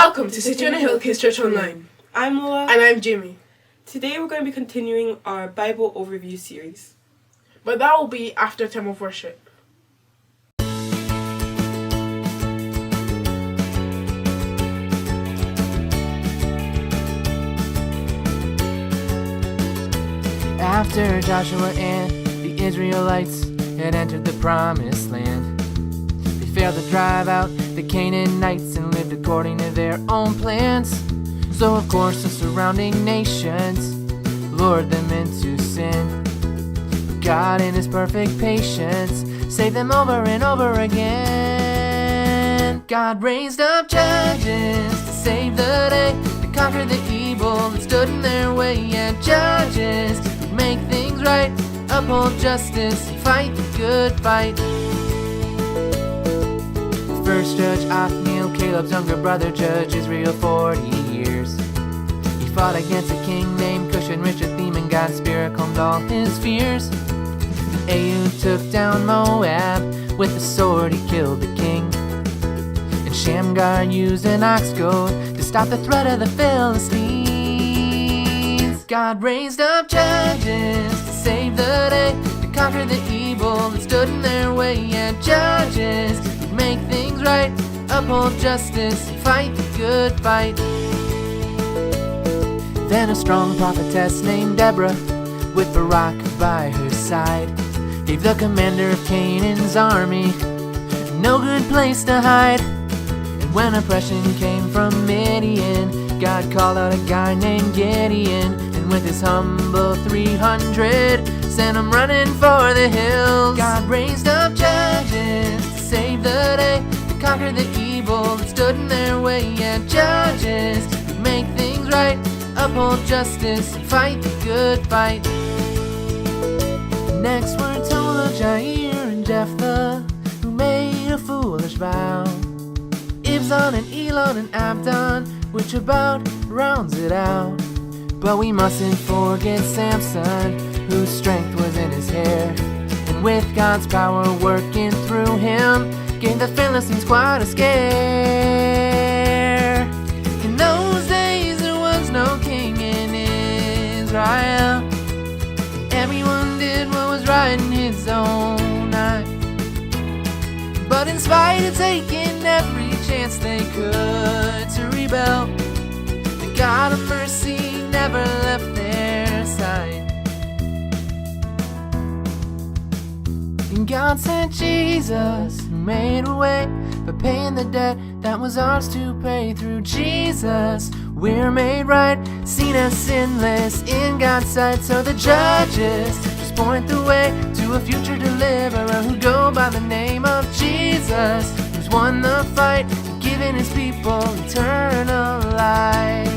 Welcome to City on a Hill Kids Church Online. I'm Laura. And I'm Jimmy. Today we're going to be continuing our Bible overview series. But that will be after time of worship. After Joshua and the Israelites had entered the promised land, they failed to drive out the Canaanites and lived according to their own plans. So of course the surrounding nations lured them into sin. But God in his perfect patience saved them over and over again. God raised up judges to save the day, to conquer the evil that stood in their way. And judges would make things right, uphold justice, and fight the good fight. The first judge, Othniel, Caleb's younger brother, judged Israel 40 years. He fought against a king named Cush and Richard-Theme, and God's spirit calmed all his fears. Ehud took down Moab with a sword, he killed the king. And Shamgar used an ox goad to stop the threat of the Philistines. God raised up judges to save the day, to conquer the evil that stood in their way. And judges would make things right, uphold justice, and fight the good fight. Then a strong prophetess named Deborah, with Barak by her side, gave the commander of Canaan's army no good place to hide. And when oppression came from Midian, God called out a guy named Gideon, and with his humble 300 sent him running for the hills. God raised up judges to save the day, to conquer the evil that stood in their way. And judges would make things right, uphold justice, and fight the good fight. Next were Tola, Jair, and Jephthah, who made a foolish vow. Ibzan and Elon and Abdon, which about rounds it out. But we mustn't forget Samson, whose strength was in his hair, and with God's power working through him, gave the Philistines quite a scare. In those days there was no king in Israel. Everyone did what was right in his own eye. But in spite of taking every chance they could to rebel, the God of mercy never left their side. And God sent Jesus, who made a way for paying the debt that was ours to pay. Through Jesus we're made right, seen as sinless in God's sight. So the judges just point the way to a future deliverer who go by the name of Jesus, who's won the fight, giving his people eternal life.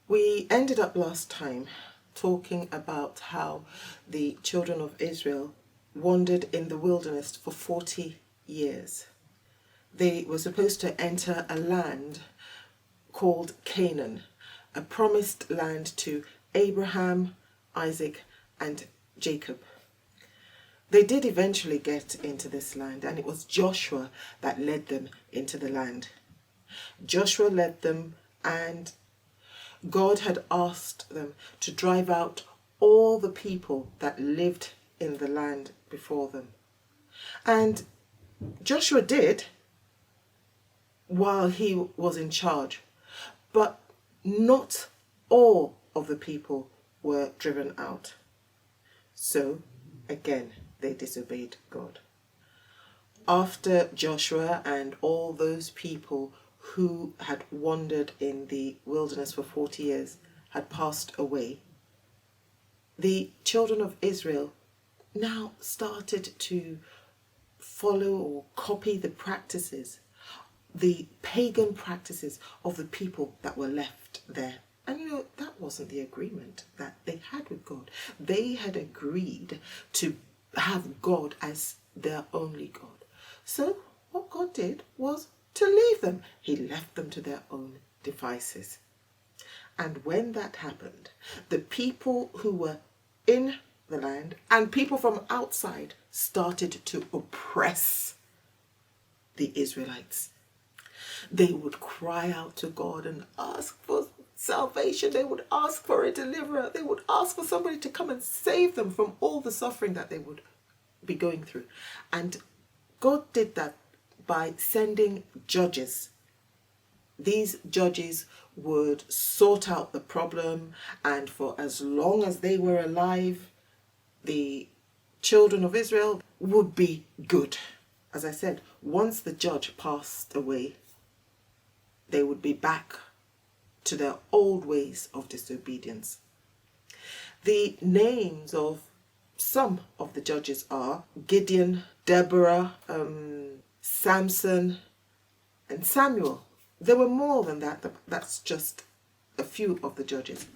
We ended up last time talking about how the children of Israel wandered in the wilderness for 40 years. They were supposed to enter a land called Canaan, a promised land to Abraham, Isaac, and Jacob. They did eventually get into this land, and it was Joshua that led them into the land. Joshua led them, and God had asked them to drive out all the people that lived in the land before them. And Joshua did while he was in charge, but not all of the people were driven out. So again, they disobeyed God. After Joshua and all those people who had wandered in the wilderness for 40 years had passed away, the children of Israel now started to follow or copy the practices, the pagan practices of the people that were left there. And that wasn't the agreement that they had with God. They had agreed to have God as their only God. So what God did was to leave them. He left them to their own devices. And when that happened, the people who were in the land and people from outside started to oppress the Israelites. They would cry out to God and ask for salvation. They would ask for a deliverer. They would ask for somebody to come and save them from all the suffering that they would be going through. And God did that by sending judges. These judges would sort out the problem, and for as long as they were alive, the children of Israel would be good. As I said, once the judge passed away, they would be back to their old ways of disobedience. The names of some of the judges are Gideon, Deborah, Samson, and Samuel. There were more than that. That's just a few of the judges.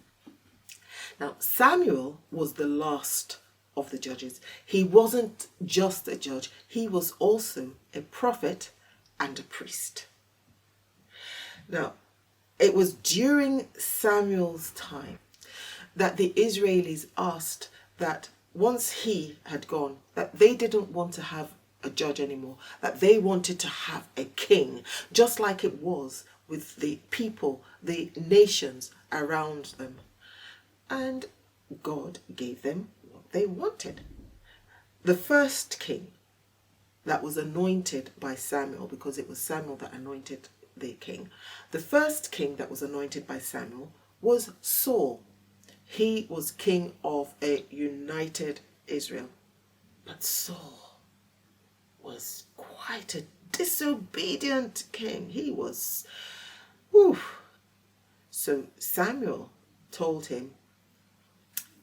Now, Samuel was the last of the judges. He wasn't just a judge. He was also a prophet and a priest. Now, it was during Samuel's time that the Israelis asked that once he had gone, that they didn't want to have a judge anymore, that they wanted to have a king, just like it was with the people, the nations around them. And God gave them what they wanted. The first king that was anointed by Samuel, because it was Samuel that anointed the king, the first king that was anointed by Samuel was Saul. He was king of a united Israel. But Saul was quite a disobedient king. He was, So Samuel told him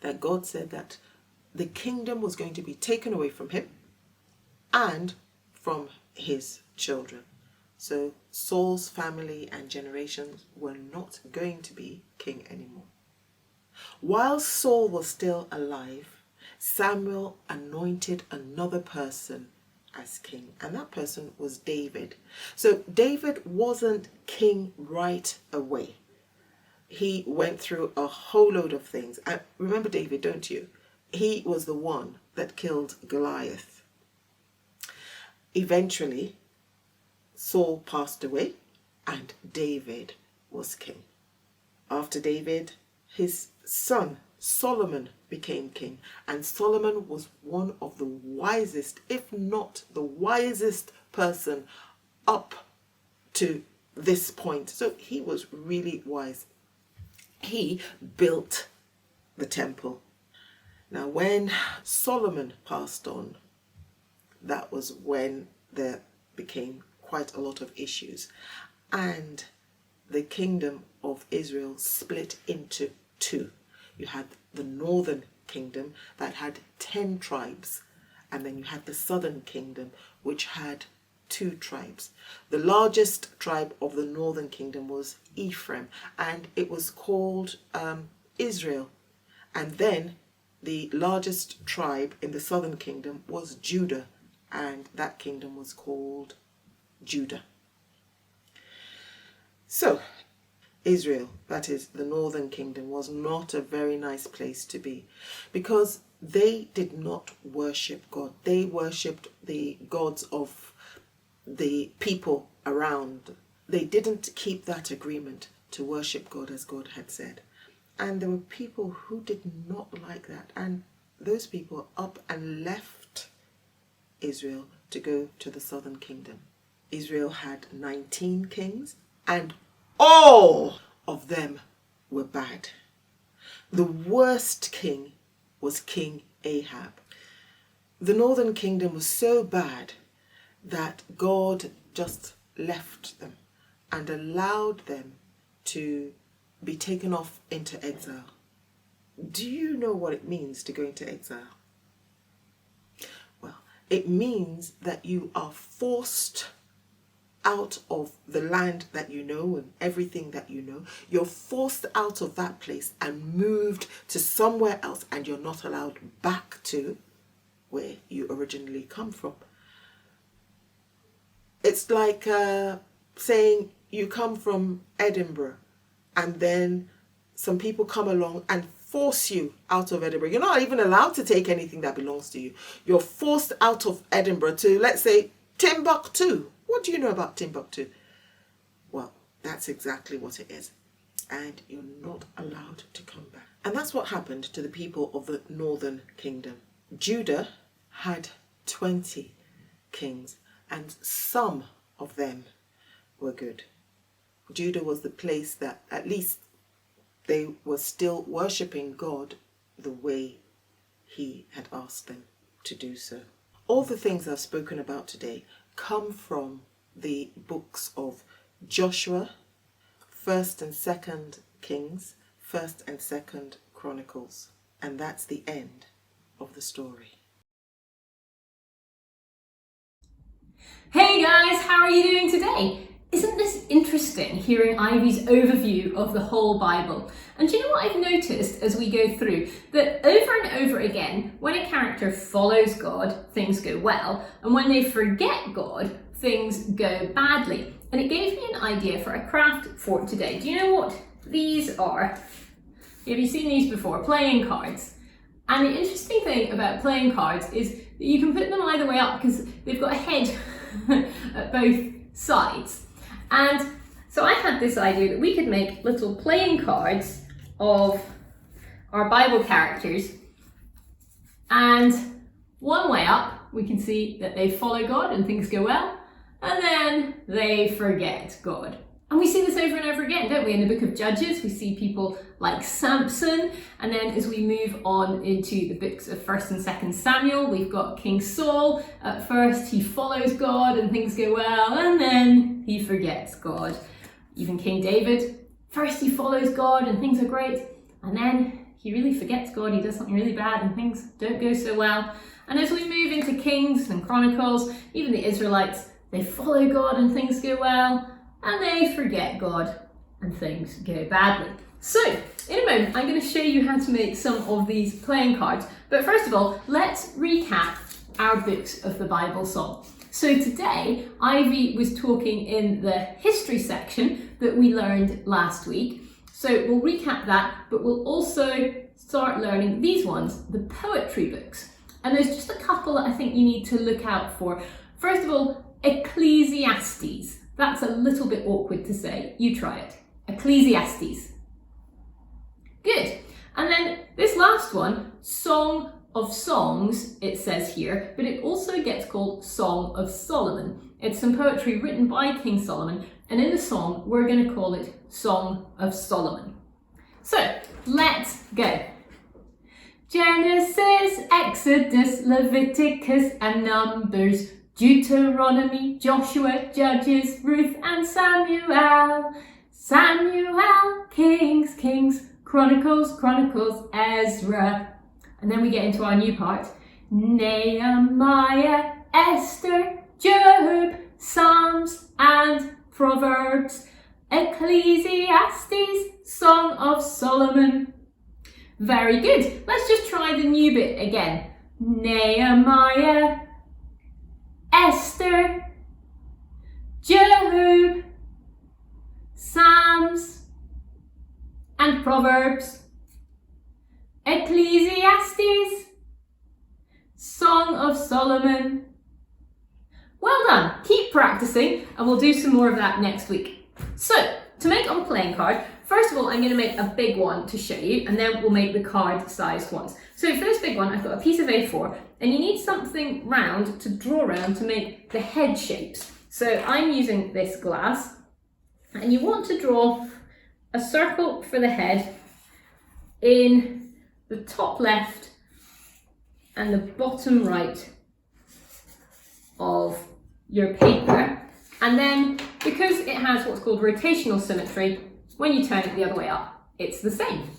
that God said that the kingdom was going to be taken away from him and from his children. So Saul's family and generations were not going to be king anymore. While Saul was still alive, Samuel anointed another person as king, and that person was David. So David wasn't king right away. He went through a whole load of things. And remember David, don't you? He was the one that killed Goliath. Eventually, Saul passed away and David was king. After David, his son Solomon became king, and Solomon was one of the wisest, if not the wisest person up to this point. So he was really wise. He built the temple. Now when Solomon passed on, that was when there became quite a lot of issues, and the kingdom of Israel split into two. You had the northern kingdom that had 10 tribes, and then you had the southern kingdom which had 2 tribes. The largest tribe of the northern kingdom was Ephraim, and it was called Israel. And then the largest tribe in the southern kingdom was Judah, and that kingdom was called Judah. So Israel, that is the northern kingdom, was not a very nice place to be, because they did not worship God. They worshipped the gods of the people around. They didn't keep that agreement to worship God as God had said. And there were people who did not like that, and those people up and left Israel to go to the southern kingdom. Israel had 19 kings, and all of them were bad. The worst king was King Ahab. The northern kingdom was so bad that God just left them and allowed them to be taken off into exile. Do you know what it means to go into exile? Well, it means that you are forced out of the land that you know and everything that you know. You're forced out of that place and moved to somewhere else, and you're not allowed back to where you originally come from. It's like saying you come from Edinburgh and then some people come along and force you out of Edinburgh. You're not even allowed to take anything that belongs to you. You're forced out of Edinburgh to, let's say, Timbuktu. What do you know about Timbuktu? Well, that's exactly what it is. And you're not allowed to come back. And that's what happened to the people of the northern kingdom. Judah had 20 kings, and some of them were good. Judah was the place that at least they were still worshipping God the way he had asked them to do so. All the things I've spoken about today come from the books of Joshua, 1st and 2nd Kings, 1st and 2nd Chronicles. And that's the end of the story. Hey guys, how are you doing today? Isn't this interesting, hearing Ivy's overview of the whole Bible? And do you know what I've noticed as we go through? That over and over again, when a character follows God, things go well, and when they forget God, things go badly. And it gave me an idea for a craft for today. Do you know what these are? Have you seen these before? Playing cards. And the interesting thing about playing cards is that you can put them either way up because they've got a head at both sides. And so I had this idea that we could make little playing cards of our Bible characters, and one way up we can see that they follow God and things go well, and then they forget God. And we see this over and over again, don't we? In the book of Judges, we see people like Samson, and then as we move on into the books of 1st and 2nd Samuel, we've got King Saul. At first he follows God and things go well, and then he forgets God. Even King David, first he follows God and things are great, and then he really forgets God, he does something really bad and things don't go so well. And as we move into Kings and Chronicles, even the Israelites, they follow God and things go well, and they forget God and things go badly. So, in a moment, I'm going to show you how to make some of these playing cards. But first of all, let's recap our books of the Bible song. So today, Ivy was talking in the history section that we learned last week. So we'll recap that, but we'll also start learning these ones, the poetry books. And there's just a couple that I think you need to look out for. First of all, Ecclesiastes. That's a little bit awkward to say. You try it. Ecclesiastes. Good. And then this last one, Song of Songs, it says here, but it also gets called Song of Solomon. It's some poetry written by King Solomon, and in the song, we're going to call it Song of Solomon. So, let's go. Genesis, Exodus, Leviticus, and Numbers, Deuteronomy, Joshua, Judges, Ruth, and Samuel. Samuel, Kings, Kings, Chronicles, Chronicles, Ezra. And then we get into our new part. Nehemiah, Esther, Job, Psalms, and Proverbs. Ecclesiastes, Song of Solomon. Very good. Let's just try the new bit again. Nehemiah, Esther, Job, Psalms, and Proverbs. Ecclesiastes, Song of Solomon. Well done. Keep practicing, and we'll do some more of that next week. So, to make on a playing card, first of all, I'm going to make a big one to show you, and then we'll make the card-sized ones. So for this big one, I've got a piece of A4, and you need something round to draw around to make the head shapes. So I'm using this glass, and you want to draw a circle for the head in the top left and the bottom right of your paper. And then, because it has what's called rotational symmetry, when you turn it the other way up, it's the same.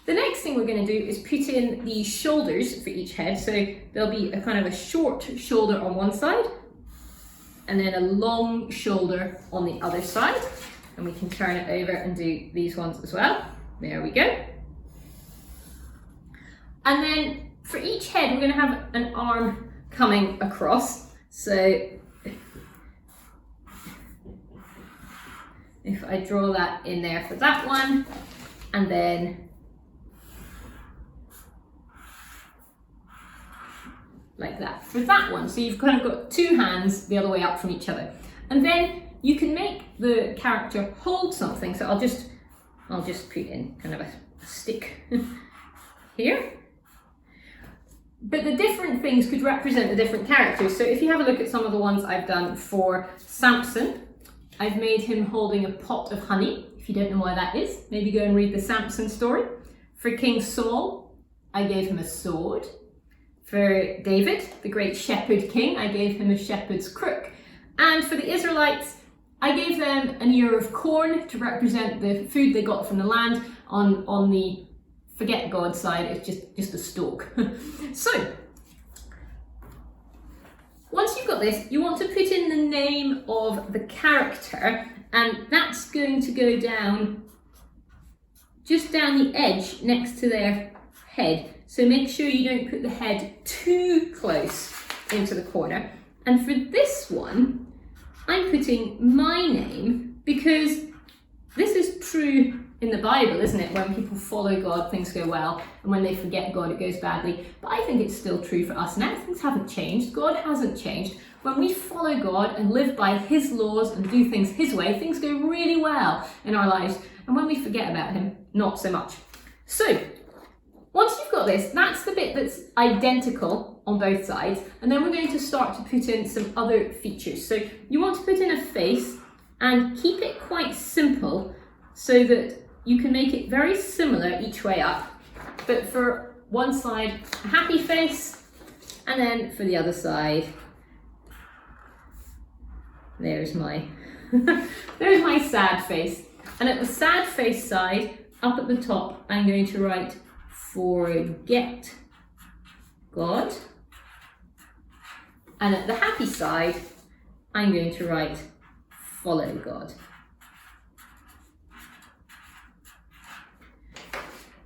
The next thing we're going to do is put in the shoulders for each head. So there'll be a kind of a short shoulder on one side and then a long shoulder on the other side. And we can turn it over and do these ones as well. There we go. And then for each head, we're going to have an arm coming across. So if I draw that in there for that one, and then like that for that one. So you've kind of got two hands the other way up from each other. And then you can make the character hold something. So I'll just put in kind of a stick here. But the different things could represent the different characters. So if you have a look at some of the ones I've done for Samson, I've made him holding a pot of honey. If you don't know why that is, maybe go and read the Samson story. For King Saul, I gave him a sword. For David, the great shepherd king, I gave him a shepherd's crook. And for the Israelites, I gave them an ear of corn to represent the food they got from the land. On the forget God side, it's just a stalk. So, once you've got this, you want to put in the name of the character, and that's going to go down, just down the edge next to their head. So make sure you don't put the head too close into the corner. And for this one, I'm putting my name because this is true in the Bible, isn't it? When people follow God, things go well, and when they forget God, it goes badly. But I think it's still true for us now. Things haven't changed. God hasn't changed. When we follow God and live by His laws and do things His way, things go really well in our lives. And when we forget about Him, not so much. So, once you've got this, that's the bit that's identical on both sides. And then we're going to start to put in some other features. So you want to put in a face and keep it quite simple so that you can make it very similar each way up. But for one side, a happy face, and then for the other side, there's my there's my sad face. And at the sad face side, up at the top, I'm going to write forget God. And at the happy side, I'm going to write follow God.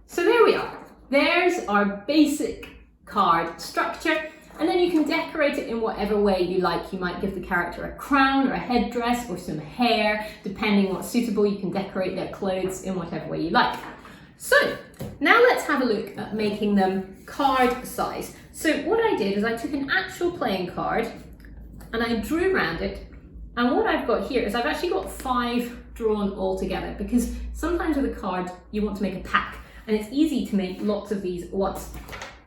So there we are. There's our basic card structure. And then you can decorate it in whatever way you like. You might give the character a crown or a headdress or some hair, depending what's suitable. You can decorate their clothes in whatever way you like. So now let's have a look at making them card size. So what I did is I took an actual playing card and I drew around it. And what I've got here is I've actually got 5 drawn all together, because sometimes with a card you want to make a pack and it's easy to make lots of these at once.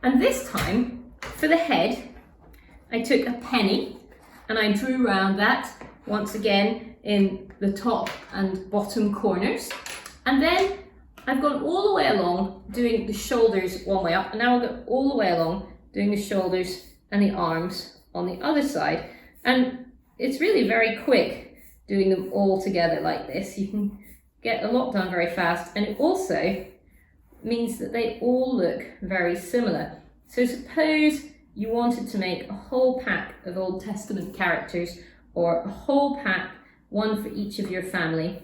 And this time, for the head, I took a penny and I drew around that once again in the top and bottom corners. And then I've gone all the way along doing the shoulders one way up, and now I'll go all the way along doing the shoulders and the arms on the other side. And it's really very quick doing them all together like this. You can get a lot done very fast, and it also means that they all look very similar. So suppose you wanted to make a whole pack of Old Testament characters, or a whole pack, one for each of your family.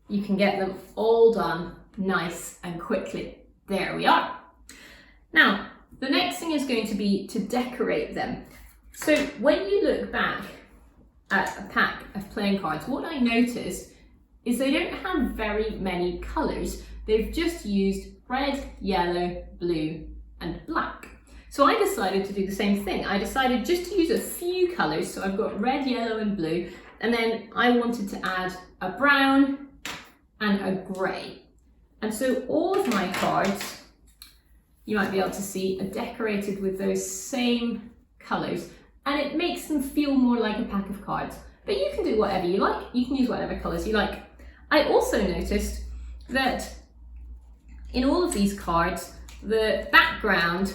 You can get them all done nice and quickly. There we are. Now, the next thing is going to be to decorate them. So when you look back at a pack of playing cards, what I noticed is they don't have very many colours. They've just used red, yellow, blue, and black. So I decided to do the same thing. I decided just to use a few colours. So I've got red, yellow, and blue. And then I wanted to add a brown and a grey. And so all of my cards, you might be able to see, are decorated with those same colours. And it makes them feel more like a pack of cards. But you can do whatever you like. You can use whatever colours you like. I also noticed that in all of these cards, the background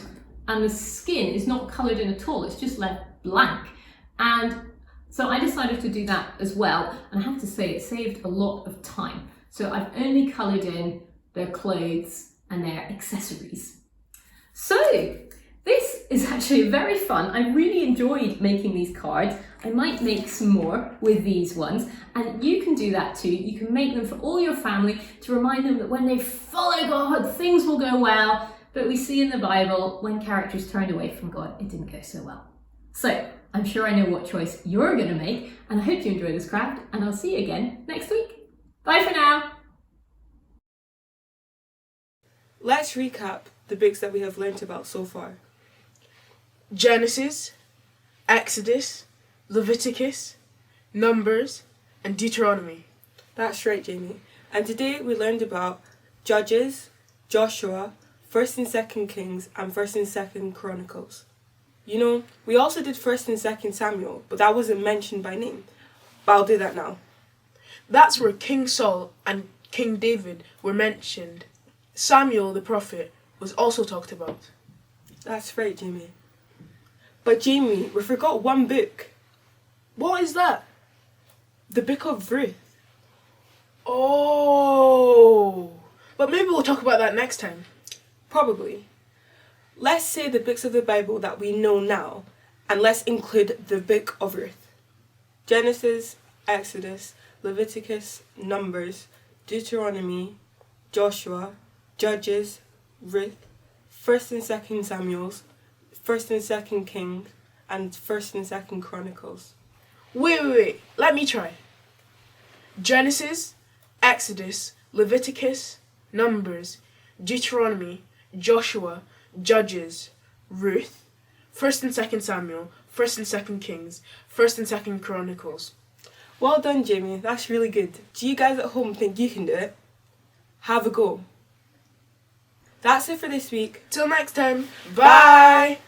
and the skin is not coloured in at all. It's just left blank. And so I decided to do that as well. And I have to say, it saved a lot of time. So I've only coloured in their clothes and their accessories. So This is actually very fun. I really enjoyed making these cards. I might make some more with these ones, and you can do that too. You can make them for all your family to remind them that when they follow God, things will go well. But we see in the Bible, when characters turned away from God, it didn't go so well. So I'm sure I know what choice you're going to make, and I hope you enjoy this craft, and I'll see you again next week. Bye for now. Let's recap the books that we have learnt about so far. Genesis, Exodus, Leviticus, Numbers, and Deuteronomy. That's right, Jamie. And today we learned about Judges, Joshua, 1st and 2nd Kings, and 1st and 2nd Chronicles. You know, we also did 1st and 2nd Samuel, but that wasn't mentioned by name. But I'll do that now. That's where King Saul and King David were mentioned. Samuel the prophet was also talked about. That's right, Jamie. But Jamie, we forgot one book. What is that? The Book of Ruth. Oh, but maybe we'll talk about that next time. Probably. Let's say the books of the Bible that we know now, and let's include the Book of Ruth. Genesis, Exodus, Leviticus, Numbers, Deuteronomy, Joshua, Judges, Ruth, 1st and 2nd Samuels, 1st and 2nd Kings, and 1st and 2nd Chronicles. Wait, let me try. Genesis, Exodus, Leviticus, Numbers, Deuteronomy, Joshua, Judges, Ruth, 1st and 2nd Samuel, 1st and 2nd Kings, 1st and 2nd Chronicles. Well done, Jamie. That's really good. Do you guys at home think you can do it? Have a go. That's it for this week. Till next time, bye!